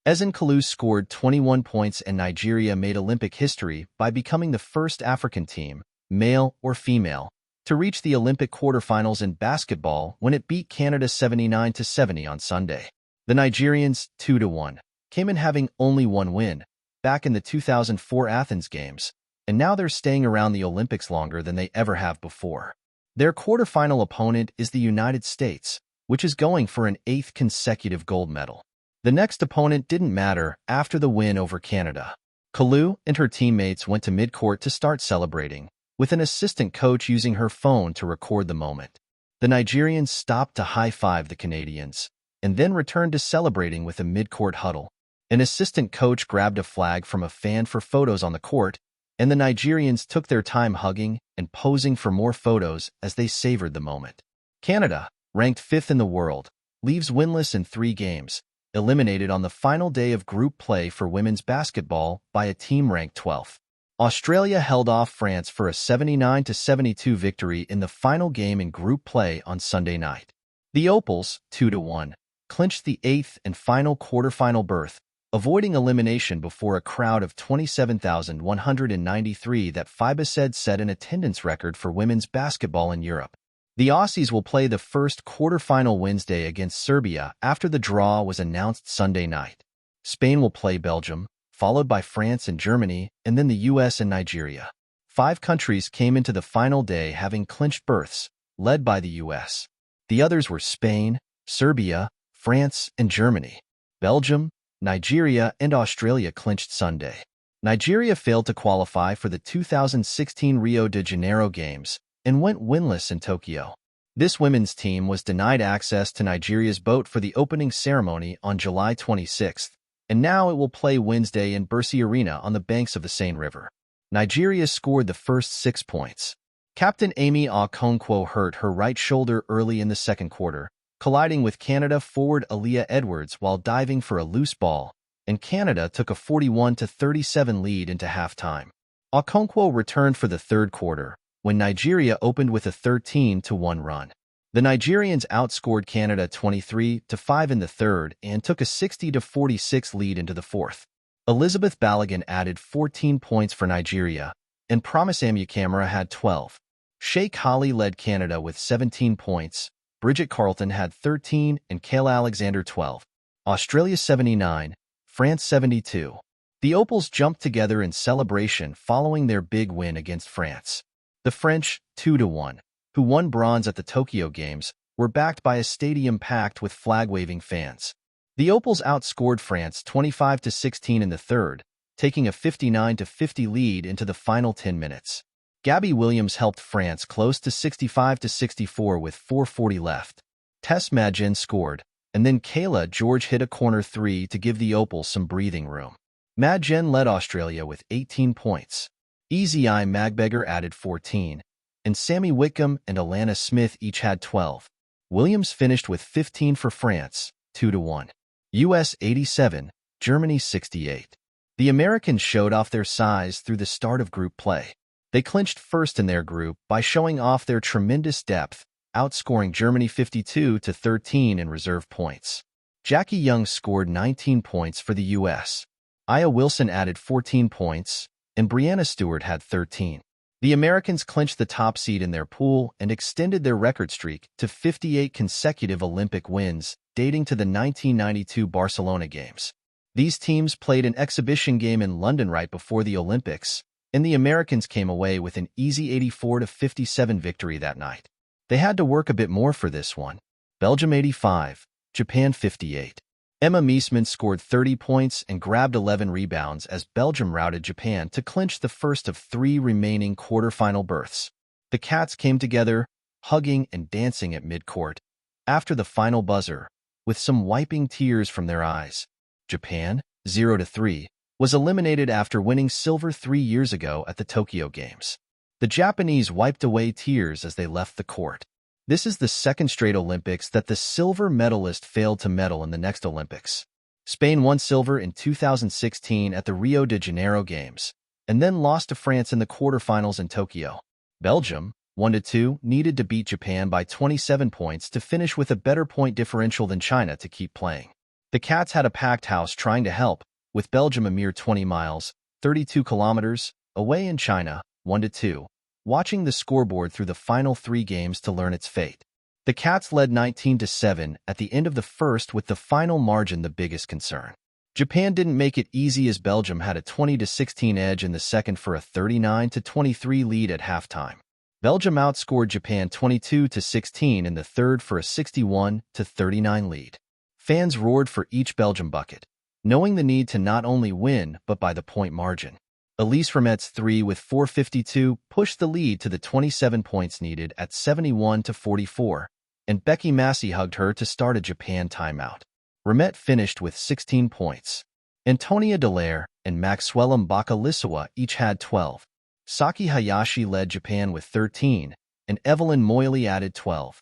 Ezinne Kalu scored 21 points and Nigeria made Olympic history by becoming the first African team, male or female, to reach the Olympic quarterfinals in basketball when it beat Canada 79-70 on Sunday. The Nigerians, 2-1, came in having only one win, back in the 2004 Athens Games, and now they're staying around the Olympics longer than they ever have before. Their quarterfinal opponent is the United States, which is going for an 8th consecutive gold medal. The next opponent didn't matter after the win over Canada. Kalu and her teammates went to midcourt to start celebrating, with an assistant coach using her phone to record the moment. The Nigerians stopped to high-five the Canadians, and then returned to celebrating with a midcourt huddle. An assistant coach grabbed a flag from a fan for photos on the court, and the Nigerians took their time hugging and posing for more photos as they savored the moment. Canada, ranked 5th in the world, leaves winless in 3 games, eliminated on the final day of group play for women's basketball by a team ranked 12th. Australia held off France for a 79-72 victory in the final game in group play on Sunday night. The Opals, 2-1, clinched the 8th and final quarterfinal berth, avoiding elimination before a crowd of 27,193 that FIBA said set an attendance record for women's basketball in Europe. The Aussies will play the first quarterfinal Wednesday against Serbia after the draw was announced Sunday night. Spain will play Belgium, followed by France and Germany, and then the US and Nigeria. 5 countries came into the final day having clinched berths, led by the US. The others were Spain, Serbia, France, and Germany. Belgium, Nigeria, and Australia clinched Sunday. Nigeria failed to qualify for the 2016 Rio de Janeiro Games and went winless in Tokyo. This women's team was denied access to Nigeria's boat for the opening ceremony on July 26th, and now it will play Wednesday in Bercy Arena on the banks of the Seine River. Nigeria scored the first 6 points. Captain Amy Okonkwo hurt her right shoulder early in the second quarter, colliding with Canada forward Aaliyah Edwards while diving for a loose ball, and Canada took a 41-37 lead into halftime. Okonkwo returned for the third quarter, when Nigeria opened with a 13-1 run. The Nigerians outscored Canada 23-5 in the third and took a 60-46 lead into the fourth. Elizabeth Balogun added 14 points for Nigeria, and Promise Amukamara had 12. Sheikh Holly led Canada with 17 points, Bridget Carleton had 13, and Kayla Alexander 12. Australia 79, France 72. The Opals jumped together in celebration following their big win against France. The French, 2-1, who won bronze at the Tokyo Games, were backed by a stadium packed with flag-waving fans. The Opals outscored France 25-16 in the third, taking a 59-50 lead into the final 10 minutes. Gabby Williams helped France close to 65-64 with 4:40 left. Tess Madjen scored, and then Kayla George hit a corner 3 to give the Opals some breathing room. Madjen led Australia with 18 points. Ezinne Kalu added 14, and Sammy Whitcomb and Alana Smith each had 12. Williams finished with 15 for France, 2-1. US 87, Germany 68. The Americans showed off their size through the start of group play. They clinched first in their group by showing off their tremendous depth, outscoring Germany 52-13 in reserve points. Jackie Young scored 19 points for the US. Aya Wilson added 14 points, and Brianna Stewart had 13. The Americans clinched the top seed in their pool and extended their record streak to 58 consecutive Olympic wins, dating to the 1992 Barcelona Games. These teams played an exhibition game in London right before the Olympics, and the Americans came away with an easy 84-57 victory that night. They had to work a bit more for this one. Belgium 85, Japan 58. Emma Meesman scored 30 points and grabbed 11 rebounds as Belgium routed Japan to clinch the first of 3 remaining quarterfinal berths. The Cats came together, hugging and dancing at midcourt, after the final buzzer, with some wiping tears from their eyes. Japan, 0-3, was eliminated after winning silver 3 years ago at the Tokyo Games. The Japanese wiped away tears as they left the court. This is the second straight Olympics that the silver medalist failed to medal in the next Olympics. Spain won silver in 2016 at the Rio de Janeiro Games, and then lost to France in the quarterfinals in Tokyo. Belgium, 1-2, needed to beat Japan by 27 points to finish with a better point differential than China to keep playing. The Cats had a packed house trying to help, with Belgium a mere 20 miles, 32 kilometers, away in China, 1-2, watching the scoreboard through the final 3 games to learn its fate. The Cats led 19-7 at the end of the first, with the final margin the biggest concern. Japan didn't make it easy as Belgium had a 20-16 edge in the second for a 39-23 lead at halftime. Belgium outscored Japan 22-16 in the third for a 61-39 lead. Fans roared for each Belgium bucket, knowing the need to not only win but by the point margin. Elise Vermet's 3 with 4:52 pushed the lead to the 27 points needed at 71-44, and Becky Massey hugged her to start a Japan timeout. Vermet finished with 16 points. Antonia Dallaire and Maxwella Mbaka-Lissawa each had 12. Saki Hayashi led Japan with 13, and Evelyn Moyle added 12.